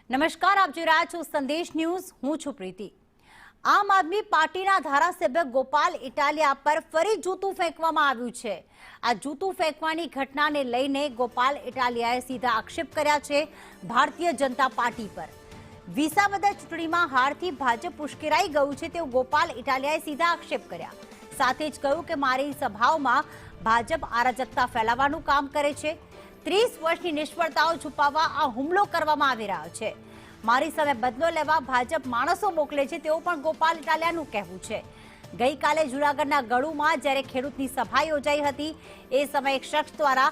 નમસ્કાર, આપ જોઈ રહ્યા છો સંદેશ ન્યૂઝ। હું છું પ્રીતિ। આમ આદમી પાર્ટીના ધારાસભ્ય ગોપાલ ઇટાલિયા પર ફરી જૂતું ફેંકવામાં આવ્યું છે। આ જૂતું ફેંકવાની ઘટનાને લઈને ગોપાલ ઇટાલિયાએ સીધા આક્ષેપ કર્યા છે ભારતીય જનતા પાર્ટી પર। વિસાવદર ચૂંટણીમાં હારથી ભાજપ ઉશ્કેરાઈ ગયું છે તેવું ગોપાલ ઇટાલિયાએ સીધા આક્ષેપ કર્યા। સાથે જ કહ્યું કે મારી સભાઓમાં ભાજપ અરાજકતા ફેલાવવાનું કામ કરે છે। 30 વર્ષની નિષ્ફળતાઓ છુપાવવા આ હુમલો કરવામાં આવી રહ્યો છે। મારી સામે બદલો લેવા ભાજપ માણસો મોકલે છે તેવું પણ ગોપાલ ઇટાલિયાનું કહેવું છે। ગઈકાલે જૂનાગઢના ગળુમાં જ્યારે ખેડૂતની સભા યોજાઈ હતી એ સમયે એક શખ્સ દ્વારા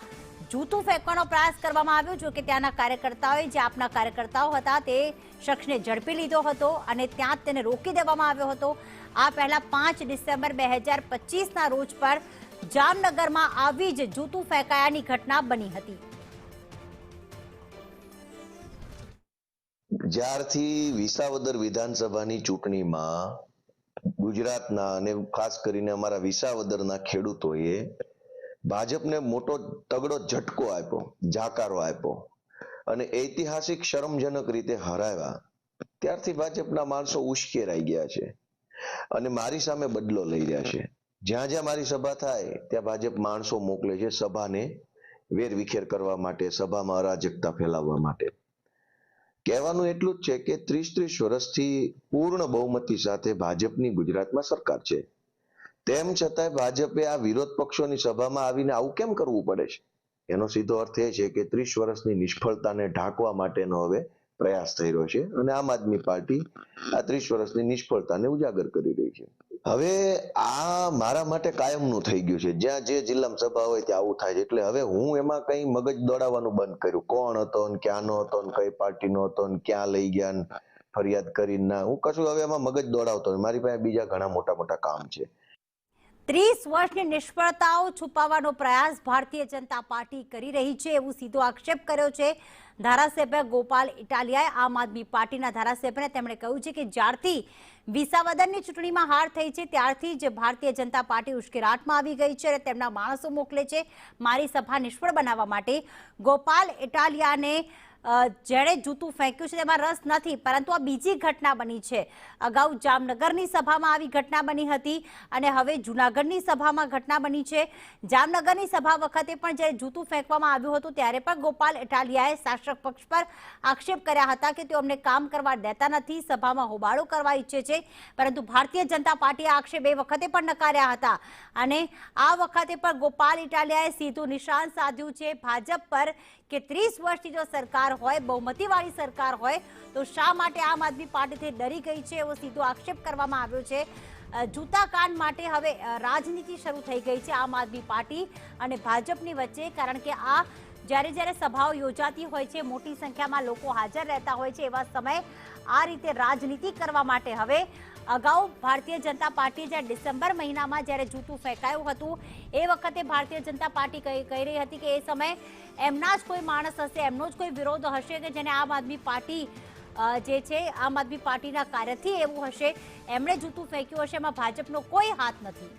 જૂતું ફેંકવાનો પ્રયાસ કરવામાં આવ્યો। જો કે ત્યાંના કાર્યકર્તાઓએ જે આપના કાર્યકર્તાઓ હતા તે શખ્સને ઝડપી લીધો હતો અને ત્યાં તેને રોકી દેવામાં આવ્યો હતો। આ પહેલા 5 ડિસેમ્બર 2025ના રોજ પર જામનગરમાં આવી જ જૂતું ફેંકાયાની ઘટના બની હતી। જ્યારથી વિસાવદર વિધાનસભાની ચૂંટણીમાં ગુજરાતના અને ખાસ કરીને અમારા વિસાવદરના ખેડૂતોએ ભાજપને મોટો તગડો ઝટકો આપ્યો, જાકારો આપ્યો અને ઐતિહાસિક શરમજનક રીતે હરાવ્યા, ત્યારથી ભાજપના માણસો ઉશ્કેરાઈ ગયા છે અને મારી સામે બદલો લઈ રહ્યા છે। જ્યાં જ્યાં મારી સભા થાય ત્યાં ભાજપ માણસો મોકલે છે સભાને વેરવિખેર કરવા માટે, સભામાં અરાજકતા ફેલાવવા માટે। કહેવાનું એટલું જ છે કે 30 વર્ષથી પૂર્ણ બહુમતી સાથે ભાજપની ગુજરાતમાં સરકાર છે, તેમ છતાંય ભાજપે આ વિરોધ પક્ષોની સભામાં આવીને આવું કેમ કરવું પડે છે? એનો સીધો અર્થ એ છે કે 30 વર્ષની નિષ્ફળતાને ઢાંકવા માટેનો હવે પ્રયાસ થઈ રહ્યો છે અને આમ આદમી પાર્ટી આ 30 વર્ષની નિષ્ફળતાને ઉજાગર કરી રહી છે। હવે આ મારા માટે કાયમનું થઈ ગયું છે। જ્યાં જે જિલ્લામાં સભા હોય ત્યાં આવું થાય છે, એટલે હવે હું એમાં કઈ મગજ દોડાવવાનું બંધ કર્યું। કોણ હતો ને ક્યાંનો હતો ને કઈ પાર્ટીનો હતો ને ક્યાં લઈ ગયા ને ફરિયાદ કરીને ના, હું કશું હવે એમાં મગજ દોડાવતો નથી। મારી પાસે બીજા ઘણા મોટા મોટા કામ છે। 30 વર્ષની નિષ્ફળતાઓ છુપાવવાનો પ્રયાસ ભારતીય જનતા પાર્ટી કરી રહી છે એવું સીધો આક્ષેપ કર્યો છે ધારાસભ્ય ગોપાલ ઇટાલિયાએ। આમ આદમી પાર્ટીના ધારાસભ્યને તેમણે કહ્યું છે કે જ્યારથી વિસાવદરની ચૂંટણીમાં હાર થઈ છે ત્યારથી જ ભારતીય જનતા પાર્ટી ઉશ્કેરાટમાં આવી ગઈ છે અને તેમના માણસો મોકલે છે મારી સભા નિષ્ફળ બનાવવા માટે। ગોપાલ ઇટાલિયાને જેણે જૂતું ફેંક્યું છે તેમાં રસ નથી, પરંતુ આ બીજી ઘટના બની છે। અગાઉ જામનગરની સભામાં આવી ઘટના બની હતી અને હવે જૂનાગઢની સભામાં ઘટના બની છે। જામનગરની સભા વખતે પણ જ્યારે જૂતું ફેંકવામાં આવ્યું હતું ત્યારે પણ ગોપાલ ઇટાલિયાએ શાસક પક્ષ પર આક્ષેપ કર્યા હતા કે તેઓ અમને કામ કરવા દેતા નથી, સભામાં હોબાળો કરવા ઈચ્છે છે, પરંતુ ભારતીય જનતા પાર્ટીએ આક્ષેપ એ વખતે પણ નકાર્યા હતા અને આ વખતે પણ ગોપાલ ઇટાલિયાએ સીધું નિશાન સાધ્યું છે ભાજપ પર કે 30 વર્ષની જો સરકાર હોય, બહુમતીવાળી સરકાર હોય, તો શા માટે આમ આદમી પાર્ટીથી ડરી ગઈ છે એવો સીધો આક્ષેપ કરવામાં આવ્યો છે। જૂતા કાંડ માટે હવે રાજનીતિ શરૂ થઈ ગઈ છે આમ આદમી પાર્ટી અને ભાજપની વચ્ચે, કારણ કે આ જ્યારે સભાઓ યોજાતી હોય છે, મોટી સંખ્યામાં લોકો હાજર રહેતા હોય છે, એવા સમયે આ રીતે રાજનીતિ કરવા માટે હવે અગાઉ ભારતીય જનતા પાર્ટી જ્યારે ડિસેમ્બર મહિનામાં જ્યારે જૂતું ફેંકાયું હતું એ વખતે ભારતીય જનતા પાર્ટી કહી રહી હતી કે એ સમયે એમના જ કોઈ માણસ હશે, એમનો જ કોઈ વિરોધ હશે કે જેને આમ આદમી પાર્ટી જે છે આમ આદમી પાર્ટીના કાર્યથી એવું હશે, એમણે જૂતું ફેંક્યું હશે, એમાં ભાજપનો કોઈ હાથ નથી।